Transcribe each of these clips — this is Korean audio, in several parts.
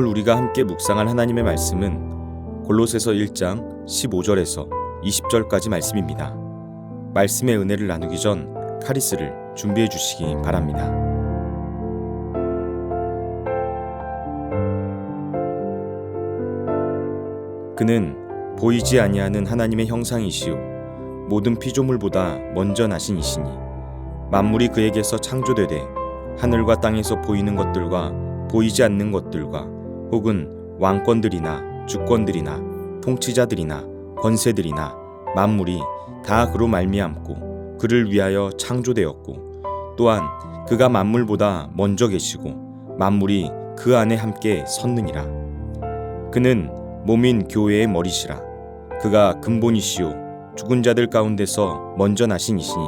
오늘 우리가 함께 묵상할 하나님의 말씀은 골로새서 1장 15절에서 20절까지 말씀입니다. 말씀의 은혜를 나누기 전 카리스를 준비해 주시기 바랍니다. 그는 보이지 아니하는 하나님의 형상이시요 모든 피조물보다 먼저 나신 이시니 만물이 그에게서 창조되되 하늘과 땅에서 보이는 것들과 보이지 않는 것들과 혹은 왕권들이나 주권들이나 통치자들이나 권세들이나 만물이 다 그로 말미암고 그를 위하여 창조되었고 또한 그가 만물보다 먼저 계시고 만물이 그 안에 함께 섰느니라. 그는 몸인 교회의 머리시라. 그가 근본이시요 죽은 자들 가운데서 먼저 나신 이시니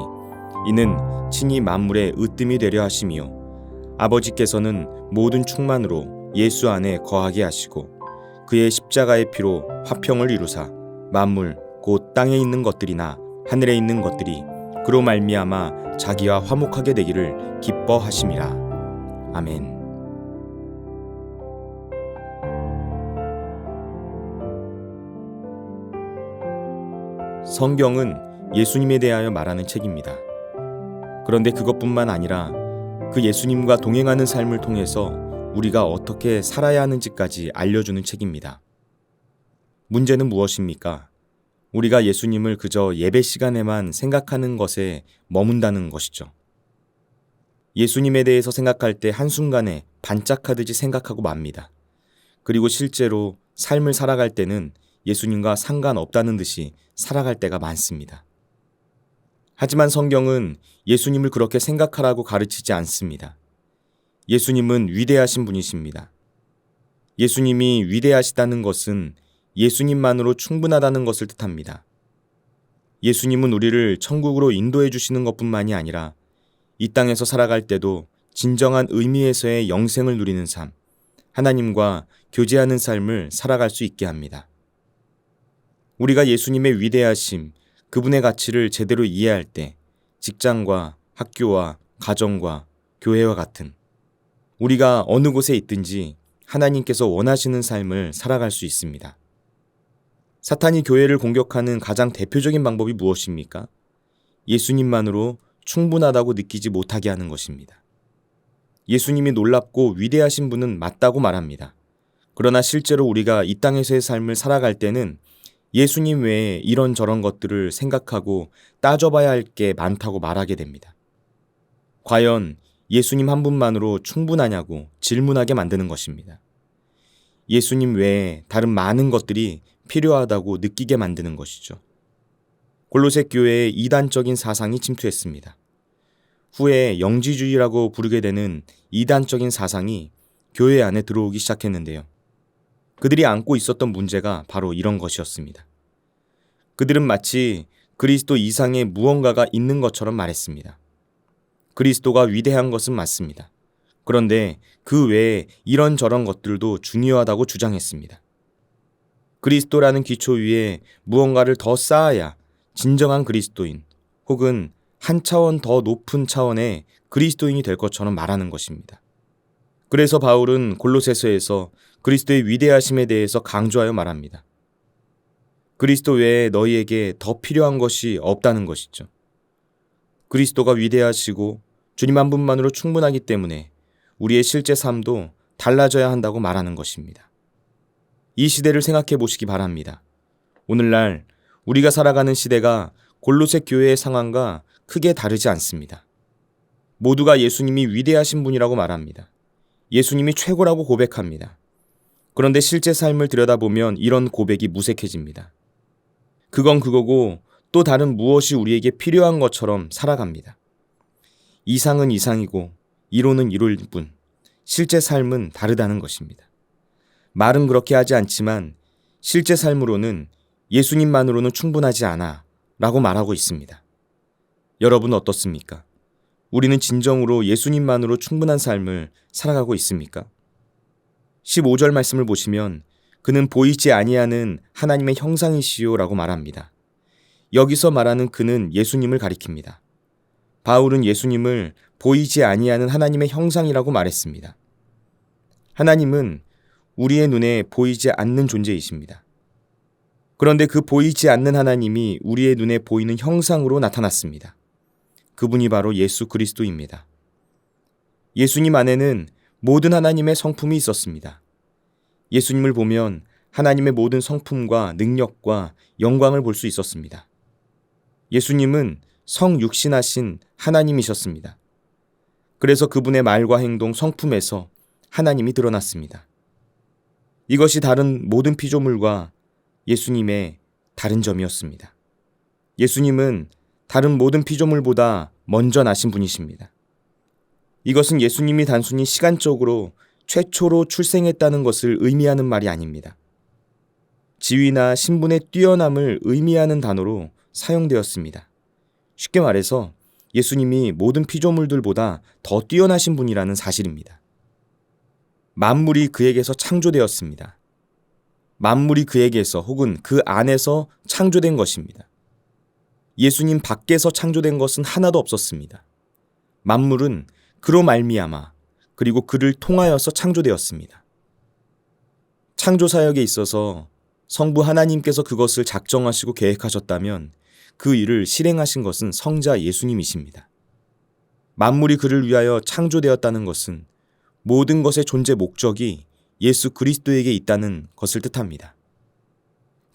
이는 친히 만물의 으뜸이 되려 하심이요 아버지께서는 모든 충만으로 예수 안에 거하게 하시고 그의 십자가의 피로 화평을 이루사 만물 곧 땅에 있는 것들이나 하늘에 있는 것들이 그로 말미암아 자기와 화목하게 되기를 기뻐하심이라. 아멘. 성경은 예수님에 대하여 말하는 책입니다. 그런데 그것뿐만 아니라 그 예수님과 동행하는 삶을 통해서 우리가 어떻게 살아야 하는지까지 알려주는 책입니다. 문제는 무엇입니까? 우리가 예수님을 그저 예배 시간에만 생각하는 것에 머문다는 것이죠. 예수님에 대해서 생각할 때 한순간에 반짝하듯이 생각하고 맙니다. 그리고 실제로 삶을 살아갈 때는 예수님과 상관없다는 듯이 살아갈 때가 많습니다. 하지만 성경은 예수님을 그렇게 생각하라고 가르치지 않습니다. 예수님은 위대하신 분이십니다. 예수님이 위대하시다는 것은 예수님만으로 충분하다는 것을 뜻합니다. 예수님은 우리를 천국으로 인도해 주시는 것뿐만이 아니라 이 땅에서 살아갈 때도 진정한 의미에서의 영생을 누리는 삶, 하나님과 교제하는 삶을 살아갈 수 있게 합니다. 우리가 예수님의 위대하심, 그분의 가치를 제대로 이해할 때 직장과 학교와 가정과 교회와 같은 우리가 어느 곳에 있든지 하나님께서 원하시는 삶을 살아갈 수 있습니다. 사탄이 교회를 공격하는 가장 대표적인 방법이 무엇입니까? 예수님만으로 충분하다고 느끼지 못하게 하는 것입니다. 예수님이 놀랍고 위대하신 분은 맞다고 말합니다. 그러나 실제로 우리가 이 땅에서의 삶을 살아갈 때는 예수님 외에 이런저런 것들을 생각하고 따져봐야 할 게 많다고 말하게 됩니다. 과연 예수님 한 분만으로 충분하냐고 질문하게 만드는 것입니다. 예수님 외에 다른 많은 것들이 필요하다고 느끼게 만드는 것이죠. 골로새 교회에 이단적인 사상이 침투했습니다. 후에 영지주의라고 부르게 되는 이단적인 사상이 교회 안에 들어오기 시작했는데요. 그들이 안고 있었던 문제가 바로 이런 것이었습니다. 그들은 마치 그리스도 이상의 무언가가 있는 것처럼 말했습니다. 그리스도가 위대한 것은 맞습니다. 그런데 그 외에 이런저런 것들도 중요하다고 주장했습니다. 그리스도라는 기초 위에 무언가를 더 쌓아야 진정한 그리스도인 혹은 한 차원 더 높은 차원의 그리스도인이 될 것처럼 말하는 것입니다. 그래서 바울은 골로새서에서 그리스도의 위대하심에 대해서 강조하여 말합니다. 그리스도 외에 너희에게 더 필요한 것이 없다는 것이죠. 그리스도가 위대하시고 주님 한 분만으로 충분하기 때문에 우리의 실제 삶도 달라져야 한다고 말하는 것입니다. 이 시대를 생각해 보시기 바랍니다. 오늘날 우리가 살아가는 시대가 골로새 교회의 상황과 크게 다르지 않습니다. 모두가 예수님이 위대하신 분이라고 말합니다. 예수님이 최고라고 고백합니다. 그런데 실제 삶을 들여다보면 이런 고백이 무색해집니다. 그건 그거고 또 다른 무엇이 우리에게 필요한 것처럼 살아갑니다. 이상은 이상이고 이론은 이론일 뿐 실제 삶은 다르다는 것입니다. 말은 그렇게 하지 않지만 실제 삶으로는 예수님만으로는 충분하지 않아 라고 말하고 있습니다. 여러분은 어떻습니까? 우리는 진정으로 예수님만으로 충분한 삶을 살아가고 있습니까? 15절 말씀을 보시면 그는 보이지 아니하는 하나님의 형상이시요 라고 말합니다. 여기서 말하는 그는 예수님을 가리킵니다. 바울은 예수님을 보이지 아니하는 하나님의 형상이라고 말했습니다. 하나님은 우리의 눈에 보이지 않는 존재이십니다. 그런데 그 보이지 않는 하나님이 우리의 눈에 보이는 형상으로 나타났습니다. 그분이 바로 예수 그리스도입니다. 예수님 안에는 모든 하나님의 성품이 있었습니다. 예수님을 보면 하나님의 모든 성품과 능력과 영광을 볼 수 있었습니다. 예수님은 성육신하신 하나님이셨습니다. 그래서 그분의 말과 행동, 성품에서 하나님이 드러났습니다. 이것이 다른 모든 피조물과 예수님의 다른 점이었습니다. 예수님은 다른 모든 피조물보다 먼저 나신 분이십니다. 이것은 예수님이 단순히 시간적으로 최초로 출생했다는 것을 의미하는 말이 아닙니다. 지위나 신분의 뛰어남을 의미하는 단어로 사용되었습니다. 쉽게 말해서 예수님이 모든 피조물들보다 더 뛰어나신 분이라는 사실입니다. 만물이 그에게서 창조되었습니다. 만물이 그에게서 혹은 그 안에서 창조된 것입니다. 예수님 밖에서 창조된 것은 하나도 없었습니다. 만물은 그로 말미암아 그리고 그를 통하여서 창조되었습니다. 창조 사역에 있어서 성부 하나님께서 그것을 작정하시고 계획하셨다면 그 일을 실행하신 것은 성자 예수님이십니다. 만물이 그를 위하여 창조되었다는 것은 모든 것의 존재 목적이 예수 그리스도에게 있다는 것을 뜻합니다.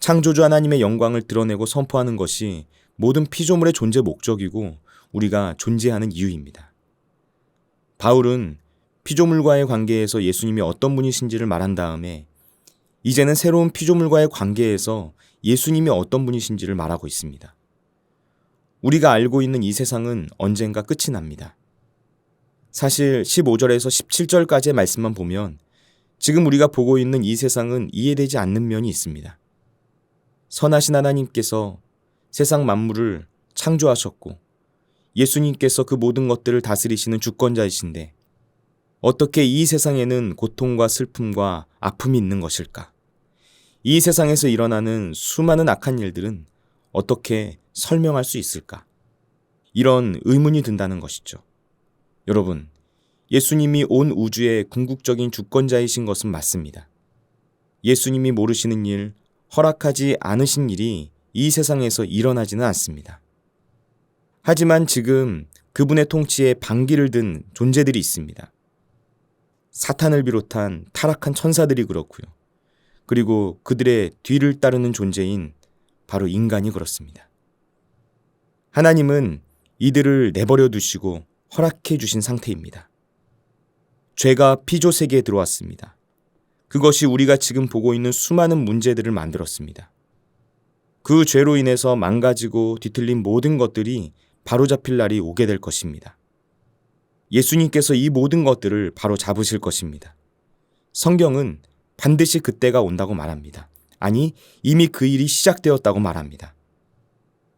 창조주 하나님의 영광을 드러내고 선포하는 것이 모든 피조물의 존재 목적이고 우리가 존재하는 이유입니다. 바울은 피조물과의 관계에서 예수님이 어떤 분이신지를 말한 다음에 이제는 새로운 피조물과의 관계에서 예수님이 어떤 분이신지를 말하고 있습니다. 우리가 알고 있는 이 세상은 언젠가 끝이 납니다. 사실 15절에서 17절까지의 말씀만 보면 지금 우리가 보고 있는 이 세상은 이해되지 않는 면이 있습니다. 선하신 하나님께서 세상 만물을 창조하셨고 예수님께서 그 모든 것들을 다스리시는 주권자이신데 어떻게 이 세상에는 고통과 슬픔과 아픔이 있는 것일까? 이 세상에서 일어나는 수많은 악한 일들은 어떻게 설명할 수 있을까? 이런 의문이 든다는 것이죠. 여러분, 예수님이 온 우주의 궁극적인 주권자이신 것은 맞습니다. 예수님이 모르시는 일, 허락하지 않으신 일이 이 세상에서 일어나지는 않습니다. 하지만 지금 그분의 통치에 반기를 든 존재들이 있습니다. 사탄을 비롯한 타락한 천사들이 그렇고요. 그리고 그들의 뒤를 따르는 존재인 바로 인간이 그렇습니다. 하나님은 이들을 내버려 두시고 허락해 주신 상태입니다. 죄가 피조 세계에 들어왔습니다. 그것이 우리가 지금 보고 있는 수많은 문제들을 만들었습니다. 그 죄로 인해서 망가지고 뒤틀린 모든 것들이 바로잡힐 날이 오게 될 것입니다. 예수님께서 이 모든 것들을 바로 잡으실 것입니다. 성경은 반드시 그때가 온다고 말합니다. 아니, 이미 그 일이 시작되었다고 말합니다.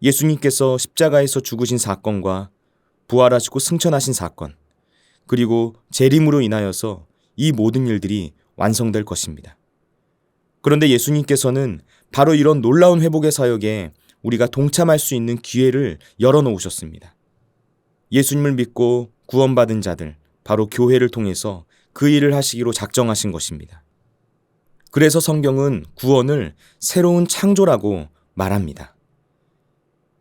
예수님께서 십자가에서 죽으신 사건과 부활하시고 승천하신 사건, 그리고 재림으로 인하여서 이 모든 일들이 완성될 것입니다. 그런데 예수님께서는 바로 이런 놀라운 회복의 사역에 우리가 동참할 수 있는 기회를 열어놓으셨습니다. 예수님을 믿고 구원받은 자들, 바로 교회를 통해서 그 일을 하시기로 작정하신 것입니다. 그래서 성경은 구원을 새로운 창조라고 말합니다.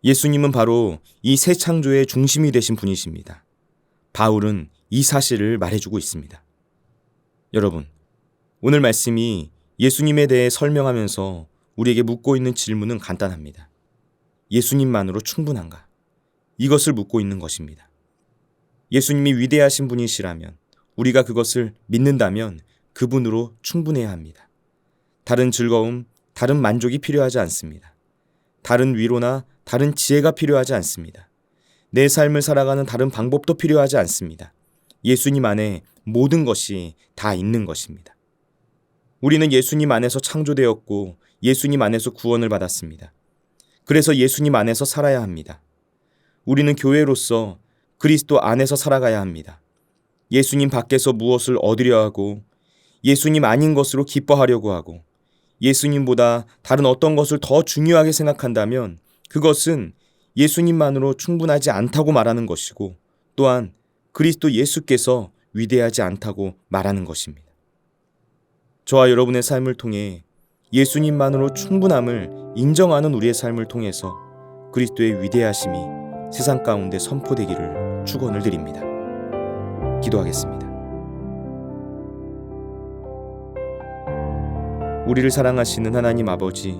예수님은 바로 이 새 창조의 중심이 되신 분이십니다. 바울은 이 사실을 말해주고 있습니다. 여러분, 오늘 말씀이 예수님에 대해 설명하면서 우리에게 묻고 있는 질문은 간단합니다. 예수님만으로 충분한가? 이것을 묻고 있는 것입니다. 예수님이 위대하신 분이시라면, 우리가 그것을 믿는다면 그분으로 충분해야 합니다. 다른 즐거움, 다른 만족이 필요하지 않습니다. 다른 위로나 다른 지혜가 필요하지 않습니다. 내 삶을 살아가는 다른 방법도 필요하지 않습니다. 예수님 안에 모든 것이 다 있는 것입니다. 우리는 예수님 안에서 창조되었고 예수님 안에서 구원을 받았습니다. 그래서 예수님 안에서 살아야 합니다. 우리는 교회로서 그리스도 안에서 살아가야 합니다. 예수님 밖에서 무엇을 얻으려 하고 예수님 아닌 것으로 기뻐하려고 하고 예수님보다 다른 어떤 것을 더 중요하게 생각한다면 그것은 예수님만으로 충분하지 않다고 말하는 것이고 또한 그리스도 예수께서 위대하지 않다고 말하는 것입니다. 저와 여러분의 삶을 통해 예수님만으로 충분함을 인정하는 우리의 삶을 통해서 그리스도의 위대하심이 세상 가운데 선포되기를 축원을 드립니다. 기도하겠습니다. 우리를 사랑하시는 하나님 아버지,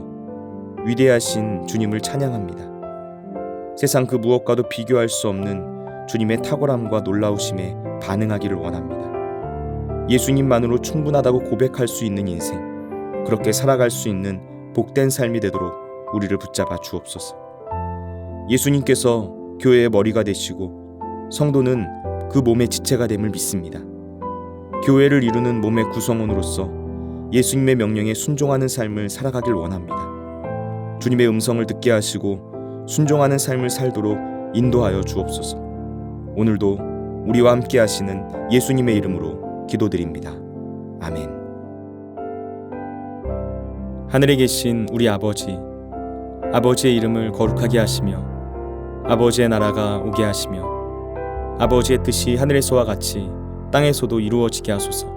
위대하신 주님을 찬양합니다. 세상 그 무엇과도 비교할 수 없는 주님의 탁월함과 놀라우심에 반응하기를 원합니다. 예수님만으로 충분하다고 고백할 수 있는 인생, 그렇게 살아갈 수 있는 복된 삶이 되도록 우리를 붙잡아 주옵소서. 예수님께서 교회의 머리가 되시고 성도는 그 몸의 지체가 됨을 믿습니다. 교회를 이루는 몸의 구성원으로서 예수님의 명령에 순종하는 삶을 살아가길 원합니다. 주님의 음성을 듣게 하시고 순종하는 삶을 살도록 인도하여 주옵소서. 오늘도 우리와 함께 하시는 예수님의 이름으로 기도드립니다. 아멘. 하늘에 계신 우리 아버지, 아버지의 이름을 거룩하게 하시며 아버지의 나라가 오게 하시며 아버지의 뜻이 하늘에서와 같이 땅에서도 이루어지게 하소서.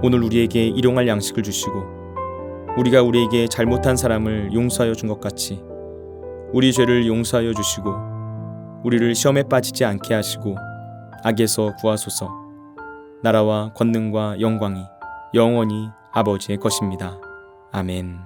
오늘 우리에게 일용할 양식을 주시고 우리가 우리에게 잘못한 사람을 용서하여 준 것 같이 우리 죄를 용서하여 주시고 우리를 시험에 빠지지 않게 하시고 악에서 구하소서. 나라와 권능과 영광이 영원히 아버지의 것입니다. 아멘.